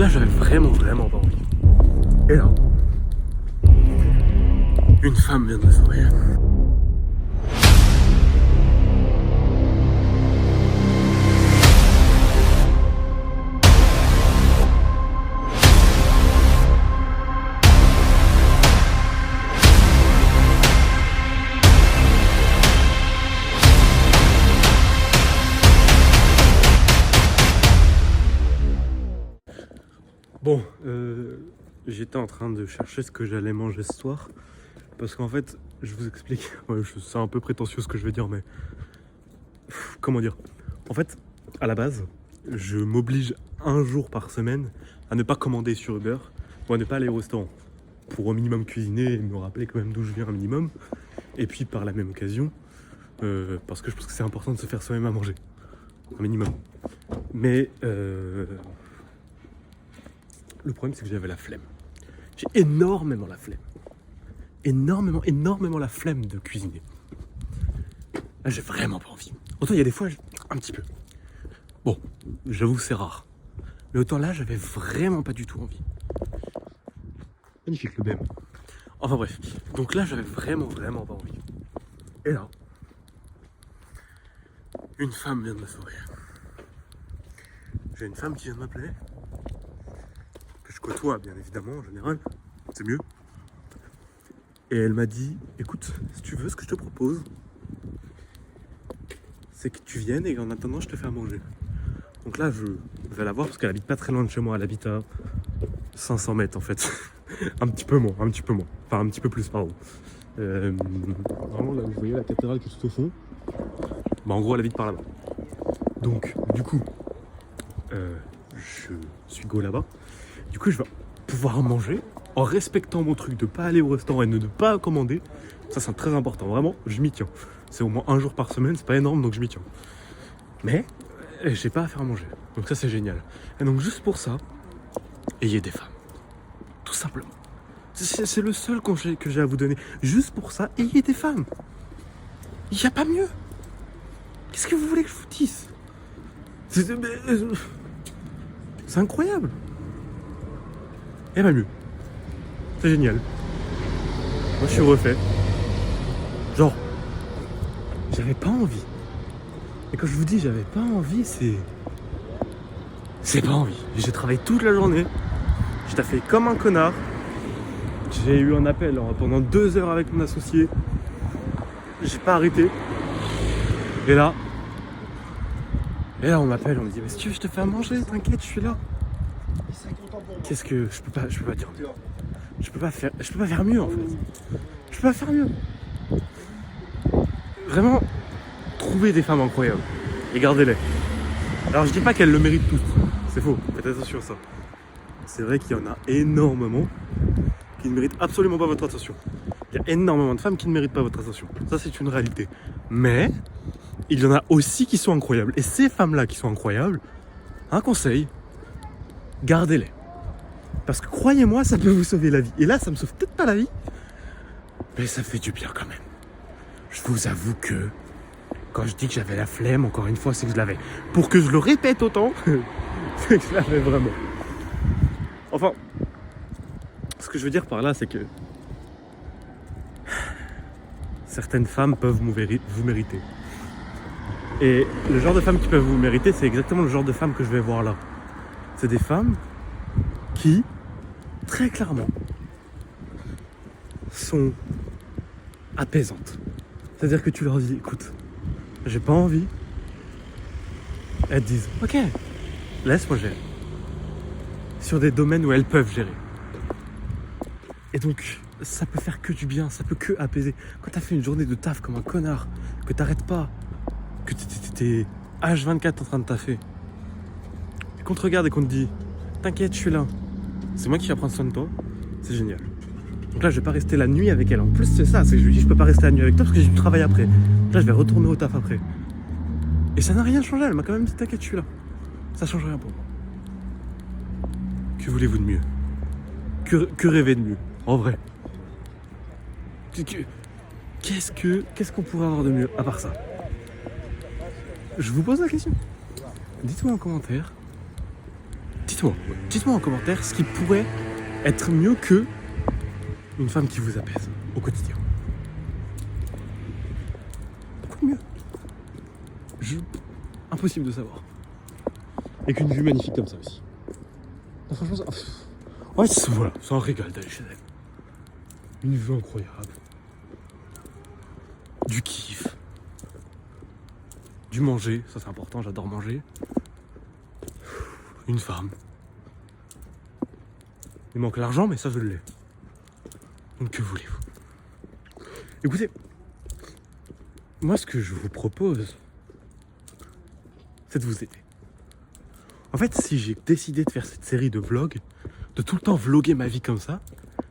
là, j'avais vraiment pas envie. Et là, une femme vient de me sourire. Bon, j'étais en train de chercher ce que j'allais manger ce soir. Parce qu'en fait, je vous explique, ouais, c'est un peu prétentieux ce que je vais dire, mais... comment dire? En fait, à la base, je m'oblige un jour par semaine à ne pas commander sur Uber ou à ne pas aller au restaurant. Pour au minimum cuisiner et me rappeler quand même d'où je viens un minimum. Et puis par la même occasion, parce que je pense que c'est important de se faire soi-même à manger. Un minimum. Mais... le problème, c'est que j'avais la flemme. J'ai énormément la flemme. Énormément la flemme de cuisiner. Là, j'ai vraiment pas envie. Autant il y a des fois, un petit peu. Bon, j'avoue que c'est rare. Mais autant là, j'avais vraiment pas du tout envie. Magnifique le BM. Enfin bref. Donc là, j'avais vraiment pas envie. Et là, une femme vient de me sourire. J'ai une femme qui vient de m'appeler. Que je côtoie, bien évidemment, en général. C'est mieux. Et elle m'a dit, écoute, si tu veux, ce que je te propose, c'est que tu viennes et en attendant, je te fais à manger. Donc là, je vais la voir parce qu'elle habite pas très loin de chez moi. Elle habite à 500 mètres, en fait. un petit peu moins. Enfin, un petit peu plus, pardon. Vraiment, là, vous voyez la cathédrale qui est tout au fond. Bah, en gros, elle habite par là-bas. Donc, du coup, je suis go là-bas. Du coup, je vais pouvoir manger en respectant mon truc de pas aller au restaurant et de ne pas commander. Ça, c'est très important. Vraiment, je m'y tiens. C'est au moins un jour par semaine, c'est pas énorme, donc je m'y tiens. Mais j'ai pas à faire à manger. Donc ça, c'est génial. Et donc, juste pour ça, ayez des femmes. Tout simplement. C'est le seul conseil que j'ai à vous donner. Juste pour ça, ayez des femmes. Il n'y a pas mieux. Qu'est-ce que vous voulez que je vous dise? C'est incroyable. Et pas mieux. C'est génial. Moi, je suis refait. Genre, j'avais pas envie. Et quand je vous dis j'avais pas envie, c'est pas envie. J'ai travaillé toute la journée. J'ai taffé comme un connard. J'ai eu un appel pendant 2 heures avec mon associé. J'ai pas arrêté. Et là, on m'appelle, on me dit mais si tu veux, je te fais à manger, t'inquiète, je suis là. Qu'est-ce que je peux pas dire mieux. Je peux pas faire mieux en fait. Je peux pas faire mieux. Vraiment, trouvez des femmes incroyables et gardez-les. Alors je dis pas qu'elles le méritent toutes, c'est faux, faites attention à ça. C'est vrai qu'il y en a énormément qui ne méritent absolument pas votre attention. Il y a énormément de femmes qui ne méritent pas votre attention. Ça, c'est une réalité. Mais il y en a aussi qui sont incroyables. Et ces femmes-là qui sont incroyables, un conseil, gardez-les. Parce que croyez-moi, ça peut vous sauver la vie. Et là, ça me sauve peut-être pas la vie, mais ça fait du bien quand même. Je vous avoue que quand je dis que j'avais la flemme, encore une fois, c'est que je l'avais. Pour que je le répète autant, c'est que je l'avais vraiment. Enfin, ce que je veux dire par là, c'est que certaines femmes peuvent vous mériter. Et le genre de femmes qui peuvent vous mériter, c'est exactement le genre de femmes que je vais voir là. C'est des femmes qui, très clairement, sont apaisantes. C'est-à-dire que tu leur dis, écoute, j'ai pas envie. Elles te disent, ok, laisse-moi gérer. Sur des domaines où elles peuvent gérer. Et donc, ça peut faire que du bien, ça peut que apaiser. Quand t'as fait une journée de taf comme un connard, que t'arrêtes pas, que t'es H24 en train de taffer, et qu'on te regarde et qu'on te dit, t'inquiète, je suis là, c'est moi qui vais prendre soin de toi, c'est génial. Donc là, je vais pas rester la nuit avec elle. En plus, c'est ça, c'est que je lui dis, je peux pas rester la nuit avec toi parce que j'ai du travail après. Donc là, je vais retourner au taf après. Et ça n'a rien changé, elle m'a quand même dit, t'inquiète, je suis là. Ça change rien pour moi. Que voulez-vous de mieux? Que rêver de mieux, en vrai? Qu'est-ce qu'on pourrait avoir de mieux à part ça? Je vous pose la question. Dites-moi en commentaire Dites-moi en commentaire ce qui pourrait être mieux que une femme qui vous apaise au quotidien. Quoi de mieux? Impossible de savoir. Et qu'une vue magnifique comme ça aussi. Non, franchement, ça... Ouais, voilà, c'est un régal d'aller chez elle. Une vue incroyable. Du kiff. Du manger, ça c'est important, j'adore manger. Une femme. Il manque l'argent, mais ça je l'ai. Donc que voulez-vous? Écoutez, moi ce que je vous propose, c'est de vous aider. En fait, si j'ai décidé de faire cette série de vlogs, de tout le temps vlogger ma vie comme ça,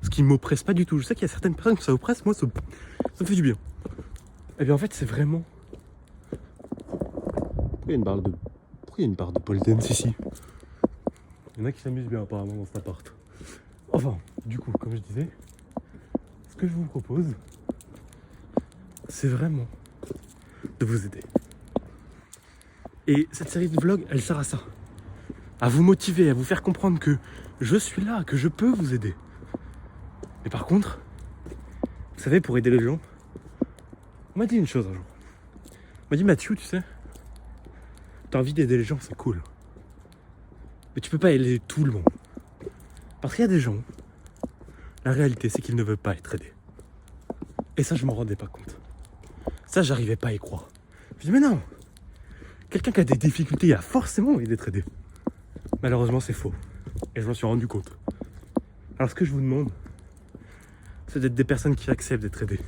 ce qui m'oppresse pas du tout, je sais qu'il y a certaines personnes que ça oppresse, moi ça me fait du bien. Et bien en fait c'est vraiment... Pourquoi il y a une barre de pole dance ici? Il y en a qui s'amusent bien apparemment dans cet appart. Enfin, du coup, comme je disais, ce que je vous propose, c'est vraiment de vous aider. Et cette série de vlogs, elle sert à ça. À vous motiver, à vous faire comprendre que je suis là, que je peux vous aider. Mais par contre, vous savez, pour aider les gens, on m'a dit une chose un jour. On m'a dit, Mathieu, tu sais, t'as envie d'aider les gens, c'est cool. Mais tu peux pas aider tout le monde. Parce qu'il y a des gens, la réalité, c'est qu'ils ne veulent pas être aidés. Et ça, je m'en rendais pas compte. Ça, j'arrivais pas à y croire. Je dis, mais non, quelqu'un qui a des difficultés, il a forcément envie d'être aidé. Malheureusement, c'est faux. Et je m'en suis rendu compte. Alors, ce que je vous demande, c'est d'être des personnes qui acceptent d'être aidées.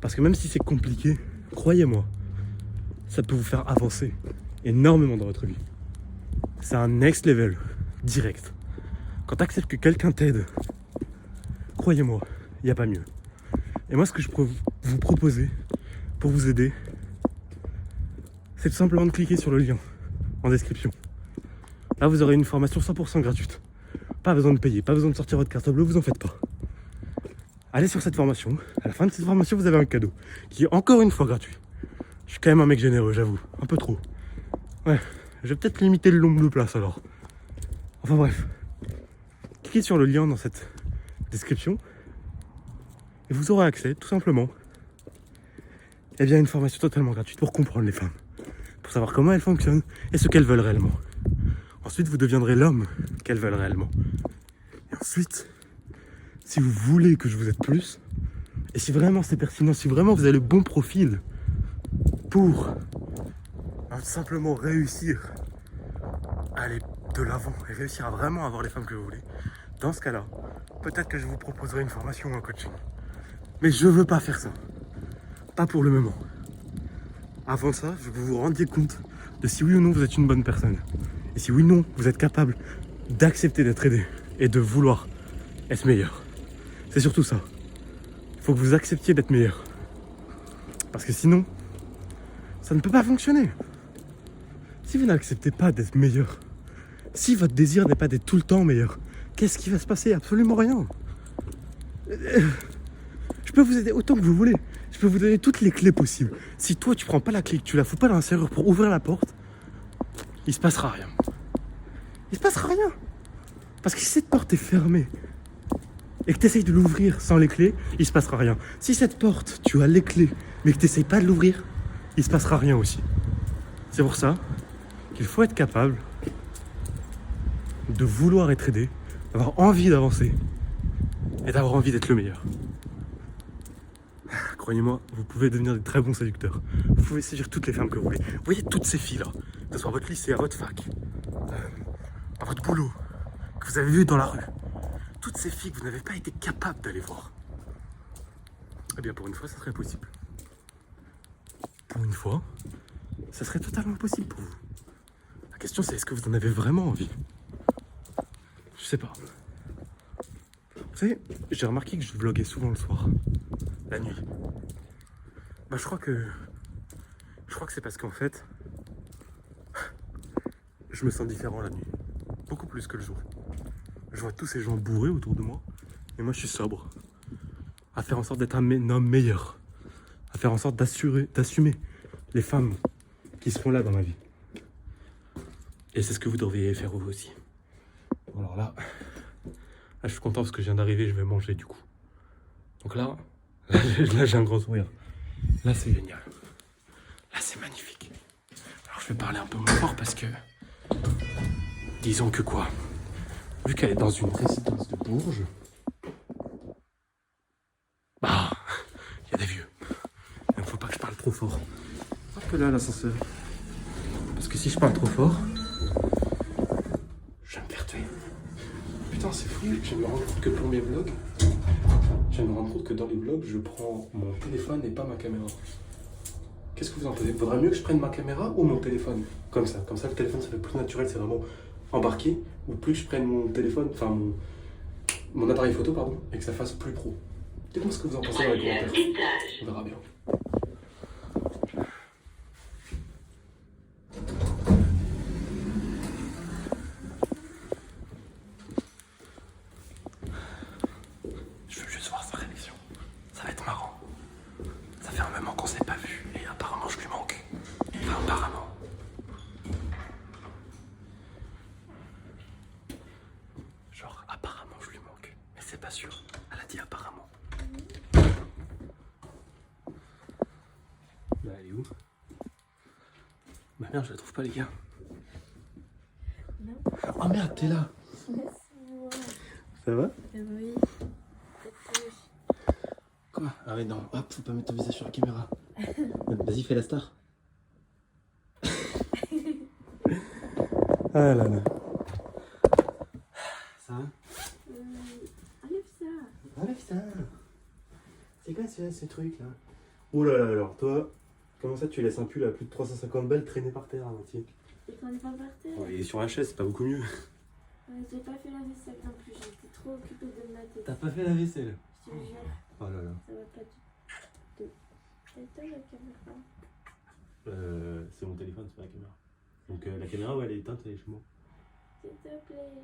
Parce que même si c'est compliqué, croyez-moi, ça peut vous faire avancer énormément dans votre vie. C'est un next level, direct. Quand tu acceptes que quelqu'un t'aide, croyez-moi, il n'y a pas mieux. Et moi, ce que je peux vous proposer pour vous aider, c'est tout simplement de cliquer sur le lien en description. Là, vous aurez une formation 100% gratuite. Pas besoin de payer, pas besoin de sortir votre carte bleue, vous en faites pas. Allez sur cette formation. À la fin de cette formation, vous avez un cadeau qui est encore une fois gratuit. Je suis quand même un mec généreux, j'avoue. Un peu trop. Ouais, je vais peut-être limiter le nombre de places alors. Enfin bref. Cliquez sur le lien dans cette description et vous aurez accès, tout simplement, à une formation totalement gratuite pour comprendre les femmes. Pour savoir comment elles fonctionnent et ce qu'elles veulent réellement. Ensuite, vous deviendrez l'homme qu'elles veulent réellement. Et ensuite, si vous voulez que je vous aide plus, et si vraiment c'est pertinent, si vraiment vous avez le bon profil pour simplement réussir à aller de l'avant et réussir à vraiment avoir les femmes que vous voulez, dans ce cas-là, peut-être que je vous proposerai une formation ou un coaching. Mais je veux pas faire ça. Pas pour le moment. Avant ça, je veux que vous vous rendiez compte de si oui ou non vous êtes une bonne personne. Et si oui ou non, vous êtes capable d'accepter d'être aidé et de vouloir être meilleur. C'est surtout ça. Il faut que vous acceptiez d'être meilleur. Parce que sinon, ça ne peut pas fonctionner. Si vous n'acceptez pas d'être meilleur, si votre désir n'est pas d'être tout le temps meilleur, qu'est-ce qui va se passer? Absolument rien. Je peux vous aider autant que vous voulez. Je peux vous donner toutes les clés possibles. Si toi, tu prends pas la clé, que tu la fous pas dans la serrure pour ouvrir la porte, il se passera rien. Il se passera rien. Parce que si cette porte est fermée et que tu essayes de l'ouvrir sans les clés, il se passera rien. Si cette porte, tu as les clés, mais que tu n'essayes pas de l'ouvrir, il se passera rien aussi. C'est pour ça qu'il faut être capable de vouloir être aidé, d'avoir envie d'avancer et d'avoir envie d'être le meilleur. Croyez-moi, vous pouvez devenir de très bons séducteurs. Vous pouvez séduire toutes les femmes que vous voulez. Vous voyez toutes ces filles-là, que ce soit à votre lycée, à votre fac, à votre boulot, que vous avez vu dans la rue. Toutes ces filles que vous n'avez pas été capable d'aller voir. Eh bien, pour une fois, ça serait possible. Pour une fois, ça serait totalement possible pour vous. La question, c'est est-ce que vous en avez vraiment envie? Je sais pas. Vous savez, j'ai remarqué que je vloguais souvent le soir, la nuit. Bah, je crois que c'est parce qu'en fait, je me sens différent la nuit. Beaucoup plus que le jour. Je vois tous ces gens bourrés autour de moi, et moi je suis sobre. À faire en sorte d'être un homme meilleur. À faire en sorte d'assumer les femmes qui seront là dans ma vie. Et c'est ce que vous devriez faire vous aussi. alors là, je suis content parce que je viens d'arriver, je vais manger du coup. Donc là j'ai un gros sourire. Là c'est génial. Là c'est magnifique. Alors je vais parler un peu moins fort parce que, disons que quoi, vu qu'elle est dans une résidence de Bourges, bah, il y a des vieux. Il ne faut pas que je parle trop fort. Un peu là l'ascenseur. Parce que si je parle trop fort, je vais me faire tuer. Putain, c'est fou, je viens de me rendre compte que pour mes vlogs, je viens de me rendre compte que dans les vlogs, je prends mon téléphone et pas ma caméra. Qu'est-ce que vous en pensez? Faudrait mieux que je prenne ma caméra ou mon téléphone? Comme ça le téléphone ça fait plus naturel, c'est vraiment embarqué. Ou plus que je prenne mon téléphone, enfin mon appareil photo, pardon, et que ça fasse plus pro. Dites-moi ce que vous en pensez dans les commentaires. On verra bien. Je veux juste voir sa réaction. Ça va être marrant. Ça fait un moment qu'on s'est pas vu et apparemment je lui manque. Enfin, apparemment. Genre, apparemment je lui manque. Mais c'est pas sûr. Elle a dit apparemment. Bah, elle est où? Bah merde, je la trouve pas, les gars. Non. Oh merde, t'es là. Laisse-moi. Ça va? Oui. Quoi? Ah ouais, non, hop, faut pas mettre ton visage sur la caméra. Vas-y, fais la star. Ah là là. Ça va? Enlève ça. Enlève ça. C'est quoi ce truc là? Oh là là, alors toi, comment ça tu laisses un pull à plus de 350 balles traîner par terre à moitié? Et quand on est pas par terre. Ouais, il est sur la chaise, c'est pas beaucoup mieux. J'ai pas fait la vaisselle non plus, j'étais trop occupée de ma tête. T'as pas fait la vaisselle? Je te jure, Oh là là. ça va pas du tout. C'est toi la caméra. C'est mon téléphone, c'est pas la caméra. Donc la caméra, ouais, elle est éteinte, elle est chez moi. S'il te plaît.